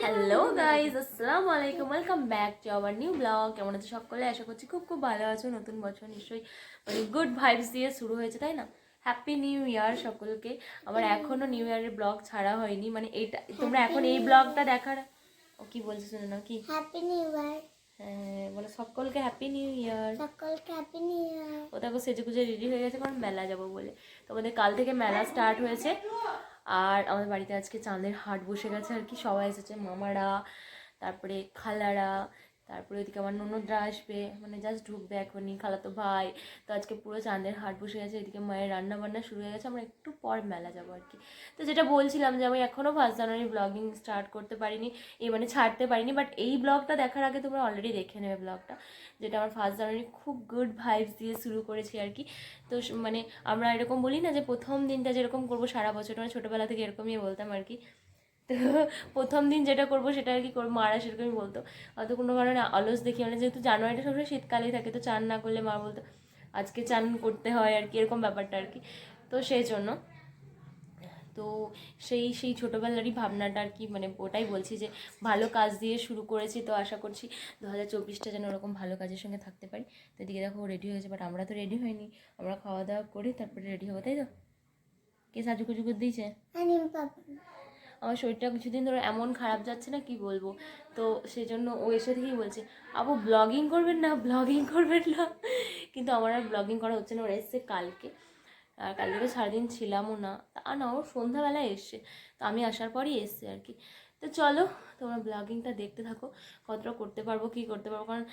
Hello guys, আসসালামু আলাইকুম, welcome back to our new blog. কেমন আছে সকলে? আশা করছি খুব খুব ভালো আছো। নতুন বছর নিশ্চয়ই মানে গুড ভাইবস দিয়ে শুরু হয়েছে, তাই না? হ্যাপি নিউ ইয়ার সকলকে। আমার এখনও নিউ ইয়ারের ব্লগ ছাড়া হয়নি, মানে এটা তোমরা এখন এই ব্লগটা দেখার ও কি বলছো শুনে না কি হ্যাপি নিউ ইয়ার। হ্যাঁ বলে সকলকে হ্যাপি নিউ ইয়ার। সকলকে হ্যাপি নিউ ইয়ার। ও দেখো সেজে গুজে রেডি হয়ে গেছে, কারণ মেলা যাবো বলে। তো আমাদের কাল থেকে মেলা স্টার্ট হয়েছে, আর আমাদের বাড়িতে আজকে চাঁদের হাট বসে গেছে আর কি। সবাই এসেছে, মামারা, তারপরে খালারা, তারপরে ওইদিকে আমার ননদরা আসবে, মানে জাস্ট ঢুকবে এখনই, খালাতো ভাই। তো আজকে পুরো চাঁদের হাট বসে গেছে, এদিকে মায়ের রান্না বান্না শুরু হয়ে গেছে। আমরা একটু পর মেলা যাবো আর কি। তো যেটা বলছিলাম যে আমি এখনও 1 জানুয়ারি ব্লগিং স্টার্ট করতে পারিনি, এই মানে ছাড়তে পারিনি, বাট এই ব্লগটা দেখার আগে তোমরা অলরেডি দেখে নেবে ব্লগটা, যেটা আমার 1 জানুয়ারি খুব গুড ভাইবস দিয়ে শুরু করেছি আর কি। তো মানে আমরা এরকম বলি না যে প্রথম দিনটা যেরকম করবো সারা বছর, মানে ছোটোবেলা থেকে এরকমই বলতাম আর কি। তো প্রথম দিন যেটা করবো সেটা আর কি করবো, মারা সেরকমই বলতো। হয়তো কোনো কারণে অলস দেখি, মানে যেহেতু জানুয়ারিটা সবসময় শীতকালেই থাকে, তো চান না করলে মা বলতো আজকে চান করতে হয় আর কি, এরকম ব্যাপারটা আর কি। তো সেই জন্য তো সেই ছোটোবেলারই ভাবনাটা আর কি, মানে ওটাই বলছি যে ভালো কাজ দিয়ে শুরু করেছি। তো আশা করছি 2024টা যেন ওরকম ভালো কাজের সঙ্গে থাকতে পারি। তো এদিকে দেখো রেডি হয়েছে, বাট আমরা তো রেডি হইনি, আমরা খাওয়া দাওয়া করি তারপরে রেডি হবো, তাই তো? কে সাজুকুজু করে দিয়েছে? আমার শরীরটা কিছুদিন ধরে এমন খারাপ যাচ্ছে না, কি বলবো। তো সেই জন্য ও এসে থেকেই বলছে আপু ব্লগিং করবেন না, ব্লগিং করবেন না। কিন্তু আমার আর ব্লগিং করা হচ্ছে না। ওরা এসছে কালকে, আর কালকে তো সারাদিন ছিলামও না, তা না ও সন্ধ্যাবেলায় এসছে, তো আমি আসার পরই এসছে আর কি। তো চলো তোমরা ব্লগিংটা দেখতে থাকো, কতটা করতে পারবো কী করতে পারবো। কারণ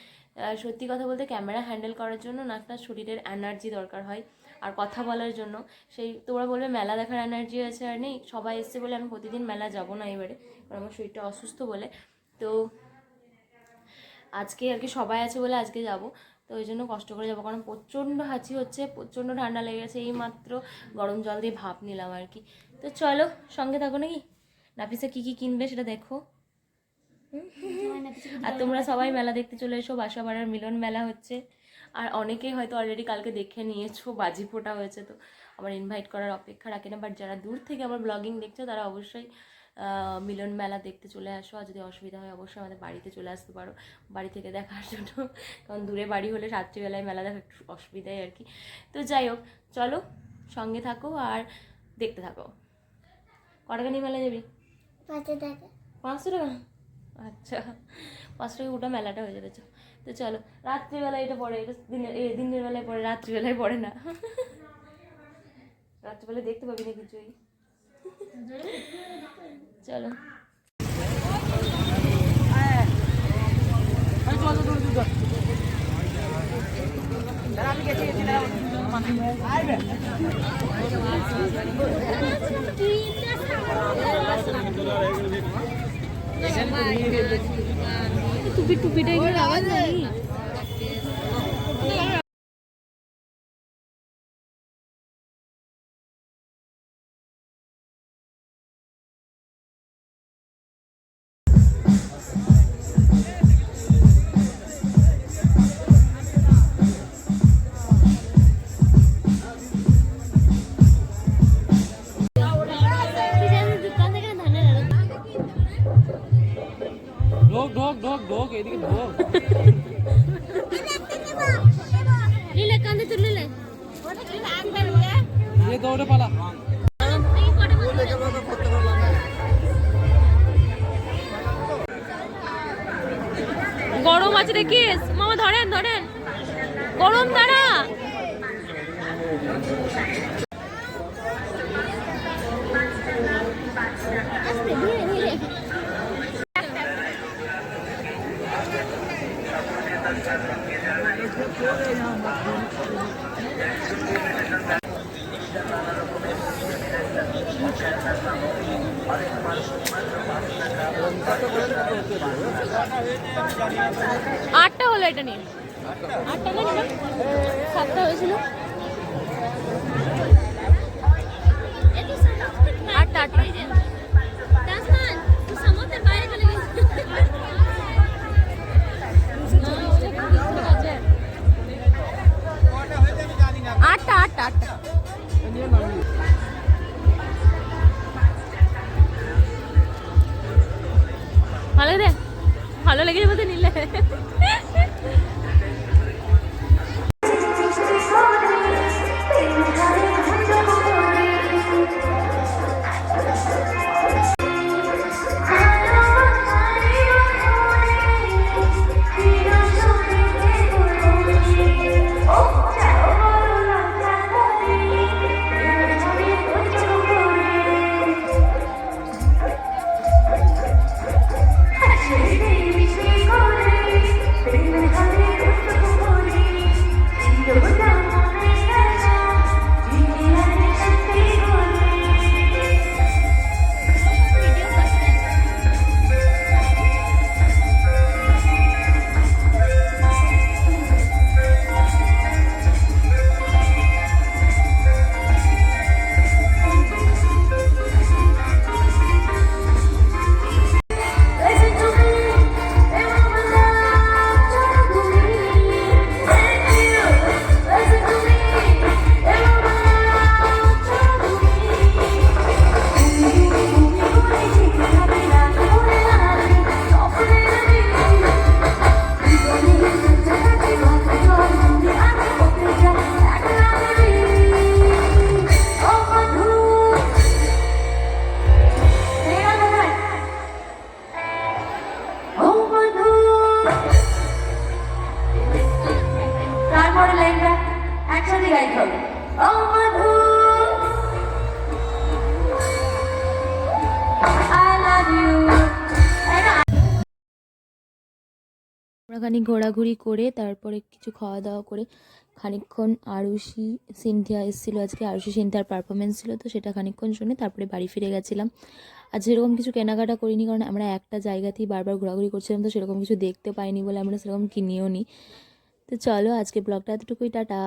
সত্যি কথা বলতে ক্যামেরা হ্যান্ডেল করার জন্য না একটা শরীরের এনার্জি দরকার হয়, আর কথা বলার জন্য। সেই তোমরা বলবে মেলা দেখার এনার্জি আছে আর নেই, সবাই এসছে বলে আমি প্রতিদিন মেলা যাব না এবারে, কারণ আমার শরীরটা অসুস্থ বলে। তো আজকে আর কি সবাই আছে বলে আজকে যাব, তো ওই জন্য কষ্ট করে যাবো, কারণ প্রচণ্ড হাঁচি হচ্ছে, প্রচণ্ড ঠান্ডা লেগে গেছে। এই মাত্র গরম জল দিয়ে ভাপ নিলাম আর কি। তো চলো সঙ্গে থাকো নাকি, নাফিসা কী কী কিনবে সেটা দেখো। আর তোমরা সবাই মেলা দেখতে চলে এসো, বাসাবাড়ার মিলন মেলা হচ্ছে। আর অনেকেই হয়তো অলরেডি কালকে দেখে নিয়েছো, বাজি ফোটা হয়েছে, তো আমার ইনভাইট করার অপেক্ষা রাখে না। বাট যারা দূর থেকে আমার ব্লগিং দেখছো তারা অবশ্যই মিলন মেলা দেখতে চলে আসো। আর যদি অসুবিধা হয় অবশ্যই আমাদের বাড়িতে চলে আসতে পারো বাড়ি থেকে দেখার জন্য, কারণ দূরে বাড়ি হলে রাত্রিবেলায় মেলা দেখা একটু অসুবিধাই আর কি। তো যাই হোক, চলো সঙ্গে থাকো আর দেখতে থাকো। কটাকা নিয়ে মেলা যাবি? 500 টাকা। 500 টাকা? আচ্ছা, 500 টাকা ওটা মেলাটা হয়ে যাবে। তো চলো, রাত্রিবেলায় এটা পড়ে, এটা দিনের বেলায় পড়ে, রাত্রিবেলায় পড়ে না। রাত্রিবেলায় দেখতে পাবি না কিছুই। চলো টুপিটা এগুলো লাগান নাই। ঢোক এদিকে ঢোক। লিলে কান্দে তুই লিলে ये दौड़े पाला গরম আছে দেখিস মামা, ধরেন ধরেন, গরম দাঁড়া। আটটা হলো, এটা নিয়ে 8টা না, 7টা হয়েছিল। 8টা 8টা। আটটা 8টা। ভালো রে, ভালো লেগেছে বলতে নিলে। তারপরে লাইনটা একসাথে গাইতে হবে। ও মধু আই লাভ ইউ। আমরা খানিক ঘোরাঘুরি করে তারপরে কিছু খাওয়া দাওয়া করে খানিকক্ষণ আরুষি সিনথিয়া এসেছিলো আজকে, আরুষি সিনথিয়ার পারফরমেন্স ছিল, তো সেটা খানিকক্ষণ শুনে তারপরে বাড়ি ফিরে গেছিলাম। আর সেরকম কিছু কেনাকাটা করিনি, কারণ আমরা একটা জায়গাতেই বারবার ঘোরাঘুরি করছিলাম, তো সেরকম কিছু দেখতে পাইনি বলে আমরা সেরকম কিনিও নি। তো চলো আজকে ব্লগটা এতটুকুই, টাটা।